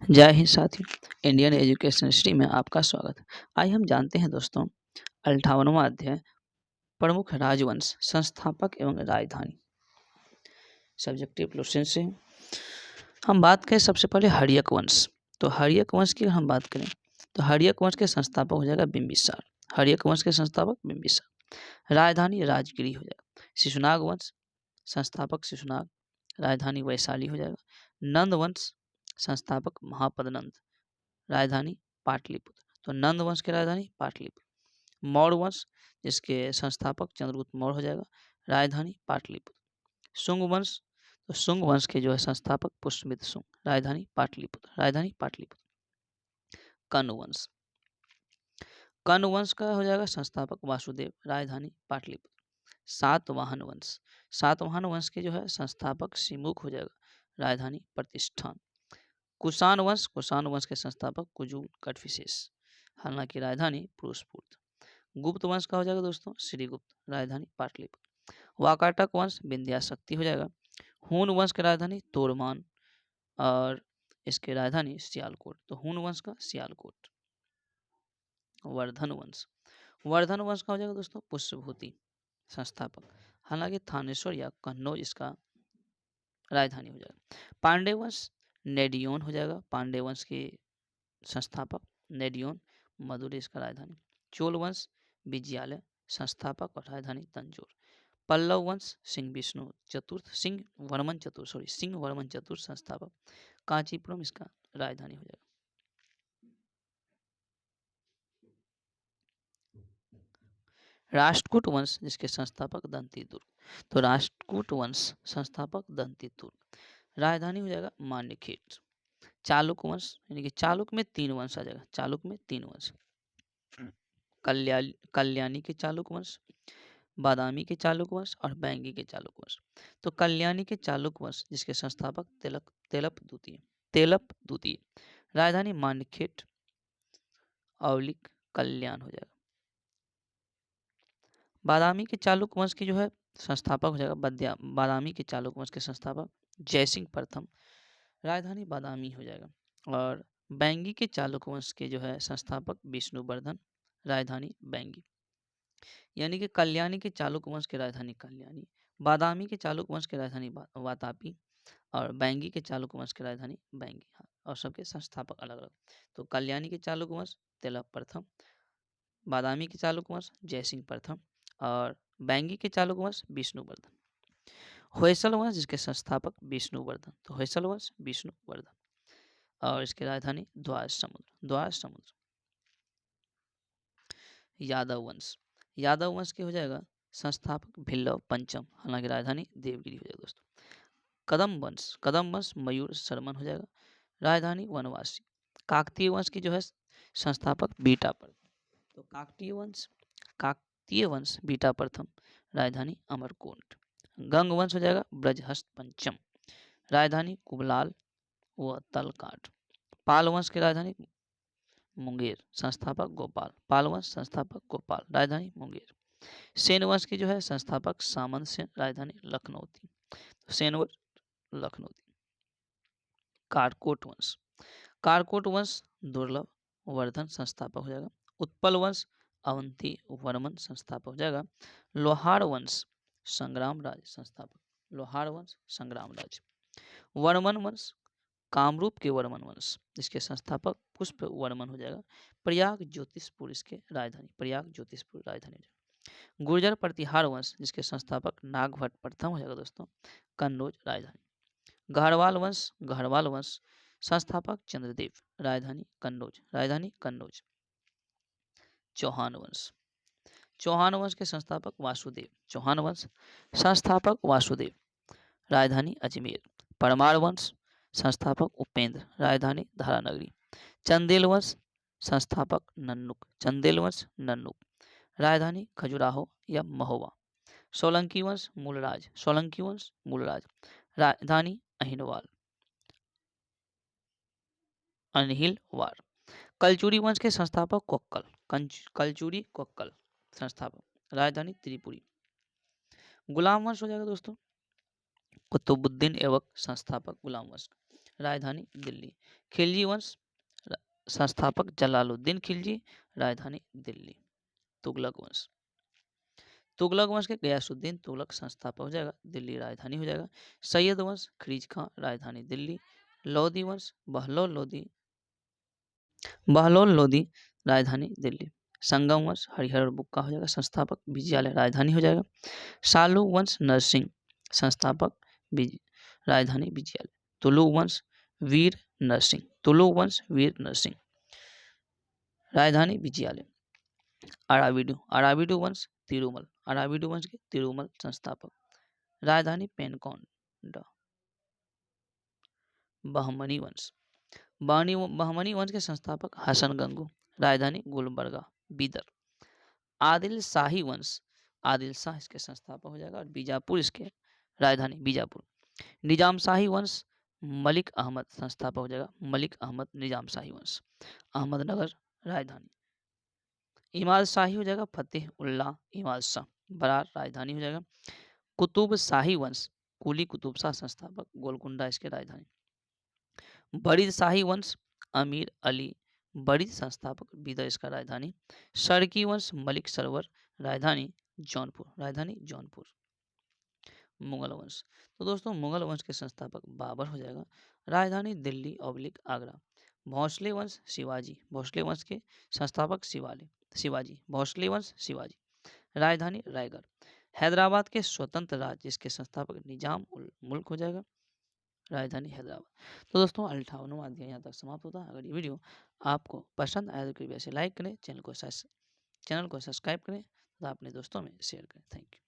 जय हिंद साथियों, Indian education history में आपका स्वागत है। आइए हम जानते हैं दोस्तों 58वां अध्याय प्रमुख राजवंश, संस्थापक एवं राजधानी। सब्जेक्टिव क्वेश्चन से हम बात करें सबसे पहले हर्यक वंश। तो हर्यक वंश की हम बात करें तो हर्यक वंश के संस्थापक हो जाएगा बिंबिसार। हर्यक वंश के संस्थापक बिंबिसार। राजधानी राजगिरी हो जाएगा। शिशुनाग वंश संस्थापक शिशुनाग, राजधानी वैशाली हो जाएगा। नंद वंश संस्थापक महापदनंद, राजधानी पाटलिपुत्र। तो नंद वंश की राजधानी पाटलिपुत्र। मौर्य वंश जिसके संस्थापक चंद्रगुप्त मौर्य हो जाएगा, राजधानी पाटलिपुत्र। शुंग वंश तो शुंग वंश के जो है संस्थापक पुष्यमित्र शुंग, राजधानी पाटलिपुत्र, राजधानी पाटलिपुत्र। कण्व वंश, कण्व वंश का हो जाएगा संस्थापक वासुदेव, राजधानी पाटलिपुत्र। सातवाहन वंश, सातवाहन वंश के जो है संस्थापक सिमुख हो जाएगा, राजधानी प्रतिष्ठान। कुषाण वंश, कुषाण वंश के संस्थापक कुजूल कटविशेष, हालांकि राजधानी पुरुषपुर। गुप्त वंश का हो जाएगा दोस्तों श्रीगुप्त, राजधानी पाटलिपुत्र। वाकाटक वंश विंध्याशक्ति हो जाएगा। हून वंश की राजधानी तोरमान और इसकी राजधानी सियालकोट। तो हून वंश का सियालकोट। वर्धन वंश, वर्धन वंश का हो जाएगा दोस्तों पुष्यभूति, संस्थापक, हालांकि थानेश्वर या कन्नौज इसका राजधानी हो जाएगा। पांडे वंश नेडियोन हो जाएगा, पांडे वंश के संस्थापक नेडियोन, मदुरै इसका राजधानी। चोल वंश विजयालय, संस्थापक और राजधानी तंजौर। पल्लव वंश सिंह विष्णु चतुर्थ, सिंह वर्मन चतुर्थ संस्थापक, कांचीपुरम इसका राजधानी हो जाएगा। राष्ट्रकूट वंश जिसके संस्थापक दंतीदुर्ग, तो राष्ट्रकूट वंश संस्थापक दंतीदुर्ग, राजधानी हो जाएगा मान्यखेट। चालुक वंश यानी कि चालुक में 3 वंश आ जाएगा, चालुक में 3 वंश, कल्याणी के चालुक वंश, बादामी के चालुक वंश और बैंगी के चालुक वंश। तो कल्याणी के चालुक वंश जिसके संस्थापक तेलप द्वितीय, राजधानी मान्यखेट, औलिक कल्याण हो जाएगा। बादामी के चालुक वंश की जो है संस्थापक हो जाएगा बादामी के चालुक वंश के संस्थापक जयसिंह प्रथम, राजधानी बादामी हो जाएगा। और बैंगी के चालुक वंश के जो है संस्थापक विष्णुवर्धन, राजधानी बैंगी। यानी कि कल्याणी के चालुक वंश की राजधानी कल्याणी, बादामी के चालुक वंश की राजधानी वातापी और बैंगी के चालुक वंश की राजधानी बैंगी, और सबके संस्थापक अलग अलग। तो कल्याणी के चालुक वंश तेलप प्रथम, बादामी के चालुक वंश जयसिंह प्रथम और बैंगी के चालुक वंश विष्णुवर्धन। होयसल वंश जिसके संस्थापक विष्णुवर्धन, तो होयसल वंश विष्णुवर्धन और इसकी राजधानी द्वार समुद्र। यादव वंश, यादव वंश के हो जाएगा संस्थापक भिल्लव पंचम, हालांकि राजधानी देवगिरी हो जाएगा दोस्तों। कदम वंश मयूर शर्मन हो जाएगा, राजधानी वनवासी। काकतीय वंश की जो है संस्थापक बीटा प्रथम, तो काकतीय वंश बीटा प्रथम, राजधानी अमरकोट। गंग वंश हो जाएगा ब्रजहस्त पंचम, राजधानी कुबलाल व तलकाट। पाल वंश की राजधानी मुंगेर, संस्थापक गोपाल, पाल वंश संस्थापक गोपाल, राजधानी मुंगेर। सेन वंश की जो है संस्थापक सामंत सेन, राजधानी लखनऊती, सेन वंश लखनऊती। कारकोट वंश दुर्लभ वर्धन संस्थापक हो जाएगा। उत्पल वंश अवंती वर्मन संस्थापक हो जाएगा। लोहार वंश संग्राम राज संस्थापक, लोहार वंश संग्राम राज। वर्मन वंश कामरूप के वर्मन वंश जिसके संस्थापक पुष्प वर्मन हो जाएगा। प्रयाग ज्योतिषपुर इसके राजधानी, प्रयाग ज्योतिषपुर राजधानी हो जाएगा। गुर्जर प्रतिहार वंश जिसके संस्थापक नागभट्ट प्रथम हो जाएगा दोस्तों, कन्नौज राजधानी। गढ़वाल वंश संस्थापक चंद्रदेव, राजधानी कन्नौज। चौहान वंश के संस्थापक वासुदेव, चौहान वंश संस्थापक वासुदेव, राजधानी अजमेर। परमार वंश संस्थापक उपेंद्र, राजधानी धारानगरी। चंदेल वंश संस्थापक नन्नुक, राजधानी खजुराहो या महोबा। सोलंकी वंश मूलराज, राजधानी अनहिलवाड़। कलचुरी वंश के संस्थापक कोक्कल संस्थापक, राजधानी त्रिपुरी। गुलाम वंश हो जाएगा दोस्तों कुतुबुद्दीन ऐबक, संस्थापक गुलाम वंश। राजधानी दिल्ली। खिलजी वंश संस्थापक जलालुद्दीन खिलजी, राजधानी दिल्ली। तुगलक वंश, तुगलक वंश के गयासुद्दीन तुगलक संस्थापक हो जाएगा, दिल्ली राजधानी हो जाएगा। सैयद वंश खरीज खां, राजधानी दिल्ली। लोधी वंश बहलोल लोधी, राजधानी दिल्ली। संगम वंश हरिहर बुक्का हो जाएगा, संस्थापक विजयालय, राजधानी हो जाएगा। शालू वंश नरसिंह, संस्थापक राजधानी विजयालय। तुलु वंश वीर नरसिंह, राजधानी विजयालय। अराविडु वंश के तिरुमल संस्थापक, राजधानी पेनकोंडा। बहमनी वंश के संस्थापक हसन गंगू, राजधानी गुलबर्गा बीदर। आदिल शाह इसके संस्थापक हो जाएगा, और बीजापुर इसके राजधानी बीजापुर। निजाम शाही वंश मलिक अहमद संस्थापक हो जाएगा, मलिक अहमद निजाम शाही वंश, अहमदनगर राजधानी। इमाद शाही हो जाएगा, फतेह उल्लाह इमाद शाह, बरार राजधानी हो जाएगा। कुतुब शाही वंश कुली कुतुब शाह संस्थापक, गोलकुंडा इसके राजधानी। बरीद शाही वंश अमीर अली बरीद संस्थापक, बीदर इसका राजधानी। सरकी वंश मलिक सरवर, राजधानी जौनपुर। मुगल वंश, तो दोस्तों मुगल वंश के संस्थापक बाबर हो जाएगा, राजधानी दिल्ली / आगरा। भोसले वंश के संस्थापक शिवाजी, राजधानी रायगढ़। हैदराबाद के स्वतंत्र राज्य इसके संस्थापक निजाम उल मुल्क हो जाएगा, राजधानी हैदराबाद। तो दोस्तों 58वां अध्याय यहाँ तक समाप्त होता है। अगर ये वीडियो आपको पसंद आए तो कृपया से लाइक करें, चैनल को सब्सक्राइब करें तथा अपने दोस्तों में शेयर करें। Thank you.